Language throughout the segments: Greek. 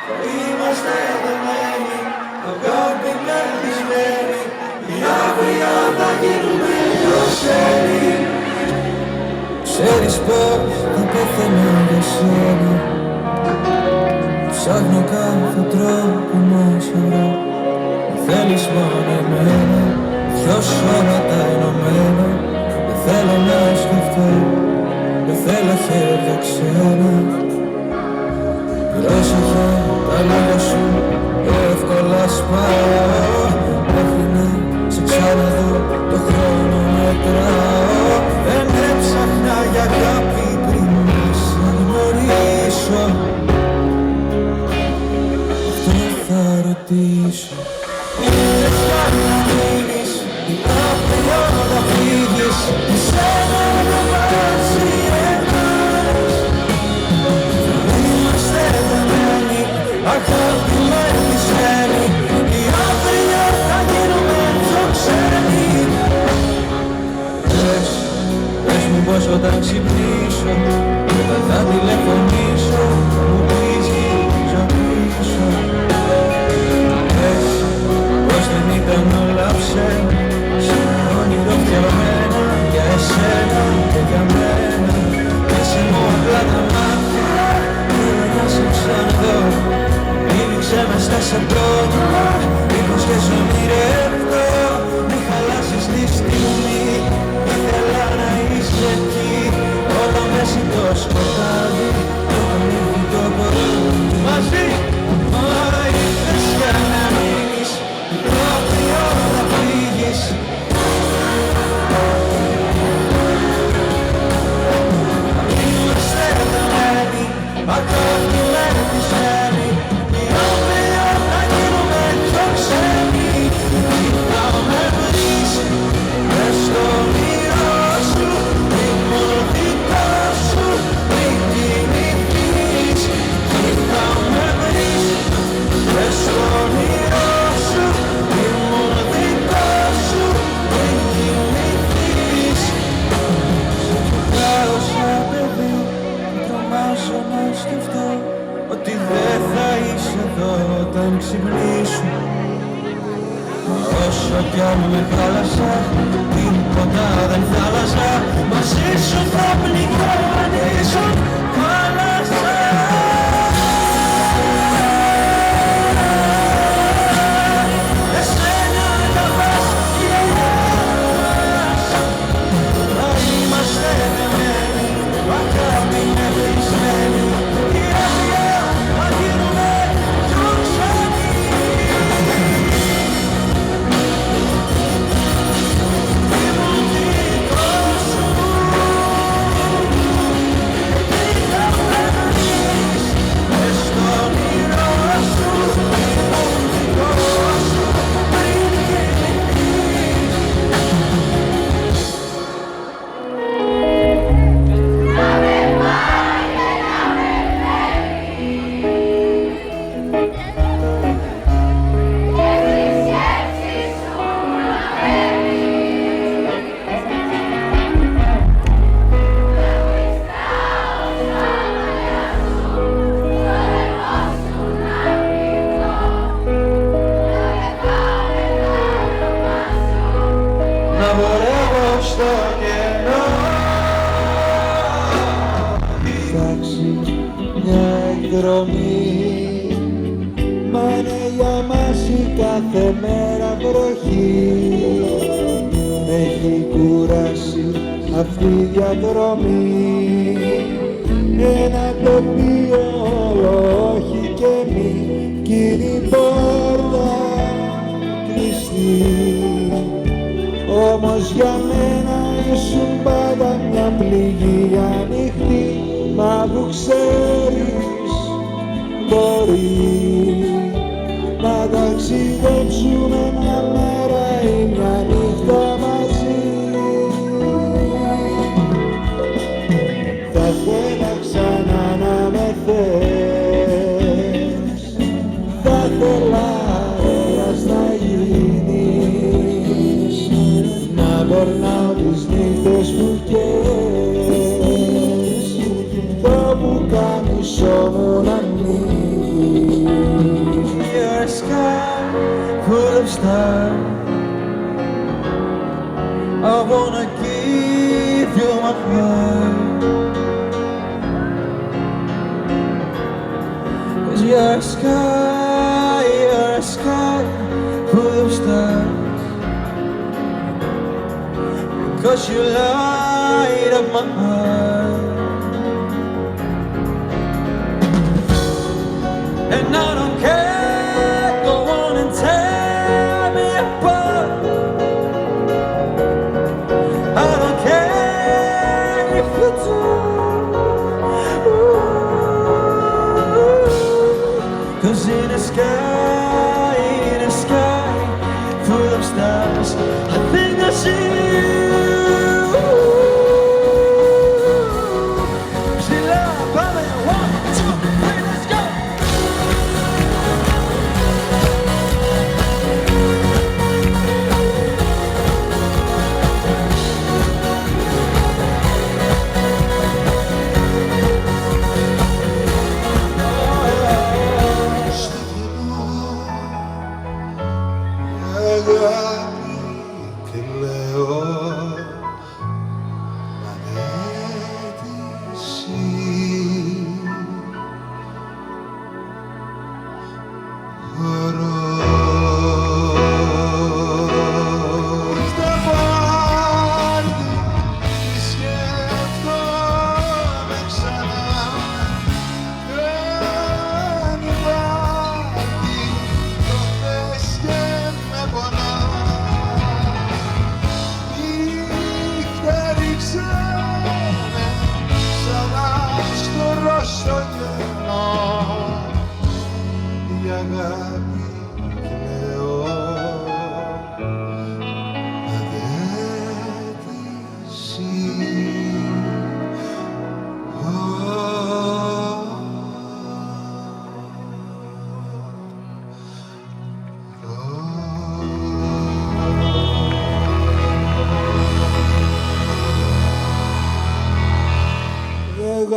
Θα είμαστε δεμένοι, αγάπη μεθυσμένη, η αύριο θα γίνουμε πιο ξένοι. Ξέρεις πως θα πεθαίνω για σένα, ψάχνω κάθε τρόπο να σε βρω. Θέλεις μόνο εμένα, δυος όλα τα ενωμένα. Δεν θέλω να σκεφτώ, δεν θέλω χέρια ξένα. Πρόσεχε τα λόγια σου, εύκολα σπάω. Μέχρι να σε ξαναδώ, το χρόνο μετράω. Δεν έψαχνα για αγάπη πριν να σε γνωρίσω. Αυτό θα ρωτήσω. Ήρθες να μείνεις, η αύριο θα φύγεις, εσένα να βάζει εμάς. Θα είμαστε δεμένοι, αγάπη μεθυσμένη, η αύριο θα γίνουμε πιο ξένοι. Πες μου πως όταν ξυπνήσω, μετά θα τηλεφωνήσω, μου πεις γυρίζω πίσω. Πως δεν ήταν όλα ψέμα, σαν όνειρο φτιαγμένα για εσένα και για μένα. Πέσε μου απλά τα μάτια, θέλω να σε ξαναδώ. Μίληξε με στα σε πρότυπα, μήπως και σου ονειρευτώ. Μη χαλάσεις τη στιγμή, ήθελα να είσαι εκεί. Όλο μέση το σκοτάδι, όταν ήρθε το κοράδι μαζί. Μα ήρθες για να μείνεις, η αύριο θα φύγεις. Είμαστε δεμένοι, αγάπη μεθυσμένη, η αύριο θα γίνουμε πιο ξένοι. Θα με βρεις, μες στο όνειρό σου, ήμουν δικός σου, μην κοιμηθείς. Θα με βρεις, μες στο όνειρό σου, ήμουν δικός σου, μην κοιμηθείς. Σε κοιτάω σαν παιδί, τρομάζω να σκεφτώ ότι δεν θα είσαι εδώ όταν ξυπνήσω. Μα όσο κι αν με χάλασα, τίποτα δεν θα άλλαζα. Μαζί σου θα πληγώνήσω θάλασσα. Εσένα να πας γυρνάς. Θα είμαστε δεμένοι, αγάπη μεθυσμένη, η αύριο θα γίνουμε πιο ξένοι. Ήμουν δικός σου, είχα βρεις, μες στο όνειρό σου, ήμουν δικός σου, πριν κοιμηθείς. Να βολεύω στο κενό, φτιάξει μια εκδρομή. Μα είναι για μας η κάθε μέρα βροχή. Με έχει κουράσει αυτή η διαδρομή. Ένα τοπίο όλο όχι και μη, κι είναι η πόρτα κλειστή. Όμως για μένα ήσουν πάντα μια πληγή ανοιχτή. Μα που ξέρεις μπορεί να ταξιδέψουμε μια μέρα ή μια νύχτα μαζί. Θα ήθελα ξανά να με θέλεις. you're a sky full of stars. Because you light up my heart. And I don't care, go on and tear me apart. I don't care if you do. Cause in a sky full of stars, I think I see you.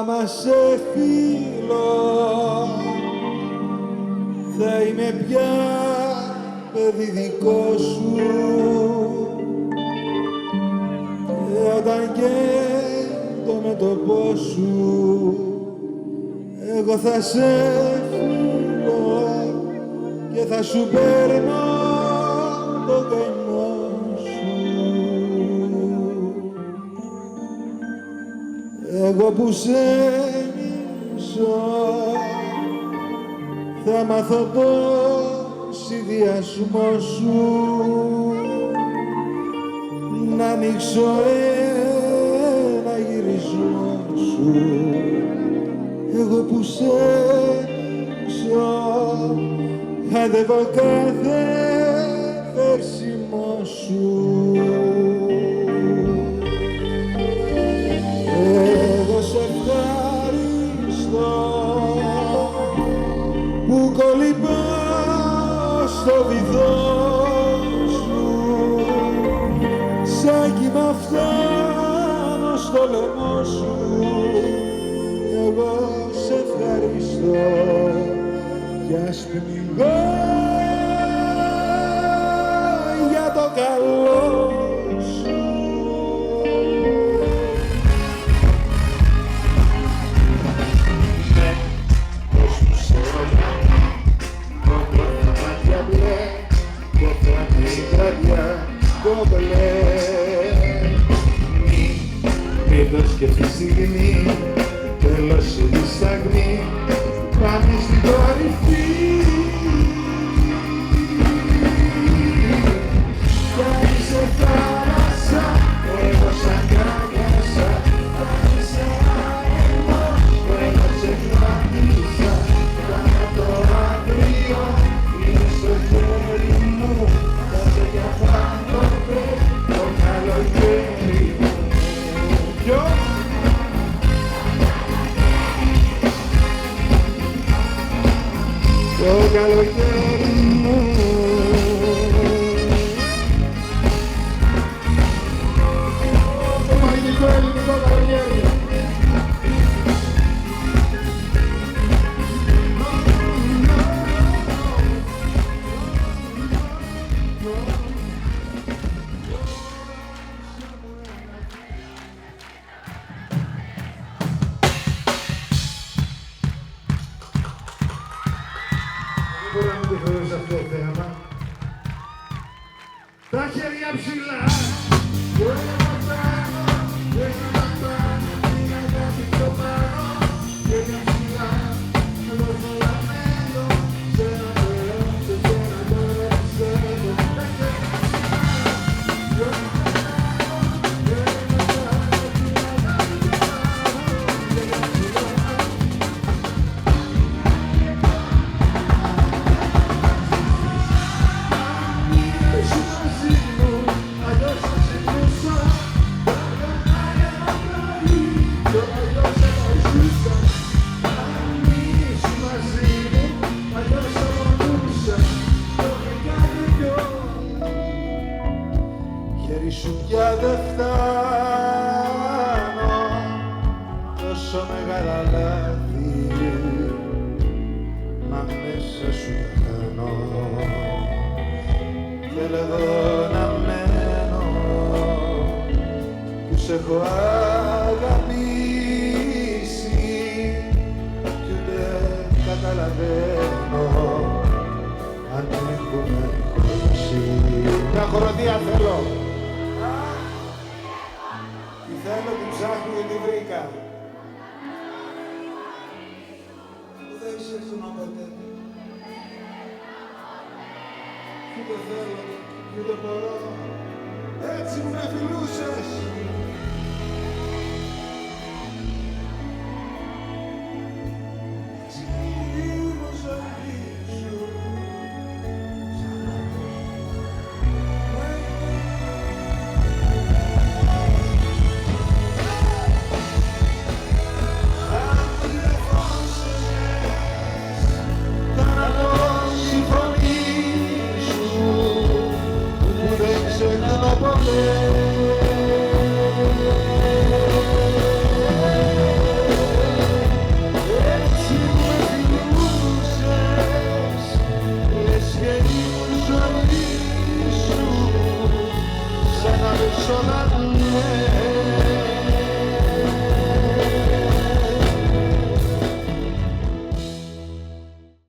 Άμα σε φίλω θα είμαι πια παιδί δικό σου όταν και το μέτωπό σου εγώ θα σε φίλω και θα σου παίρνω το καημό σου. Εγώ που σε μισώ θα μάθω το συνδυασμό σου να ανοίξω ένα γυρισμό σου. Εγώ που σε μισώ αδεύω κάθε περσιμό σου. Εγώ σε ευχαριστώ που κολυμπάω στο βυθό σου σαν κύμα φτάνω στο λαιμό σου. Εγώ σε ευχαριστώ κι ας πνιγώ για το καλό σου. Μήπως και αυτή τη στιγμή τέλος η σταγμή πάμε στην κορυφή. Κι αν είσαι θάλασσα, εγώ σαν κάκασα. Κι αν είσαι αέρος, εγώ σε κράτησα. Κάνω το αύριο, είναι στο χέρι μου. Θα σε για πάνω το καλοκαίρι μου. Το καλοκαίρι μου. Το μαγικό ελληνικό καλοκαίρι. Μπορεί να μην το θεωρώ σε αυτό το θέαμα. Τα χέρια ψηλά. Μπορεί να πάνω, έχει να πάνω, είναι κάτι πιο πάνω. Χέρια ψηλά, εγώ θολαμένο, σε ένα Θεό, σε ένα τώρα πιστεύω. Τα χέρια ψηλά, εγώ σου πια δεν φτάνω τόσο μεγάλα λάθη, μα μέσα σου τα κάνω. Θέλω εδώ να μένω που σ' έχω αγαπήσει κι ούτε καταλαβαίνω αν έχουμε χωρίσει. Μια χοροδία θέλω. Θέλω την ψάχνω και την βρήκα. Που δεν είσαι έρθουν ποτέ. Κι ούτε θέλω, κι ούτε μπορώ. Έτσι μου με φιλούσες. Έτσι είμαι ζωή σου. Έτσι με φιλούσες, λες και ήμουν ζωή σου, σαν να με σ' όλα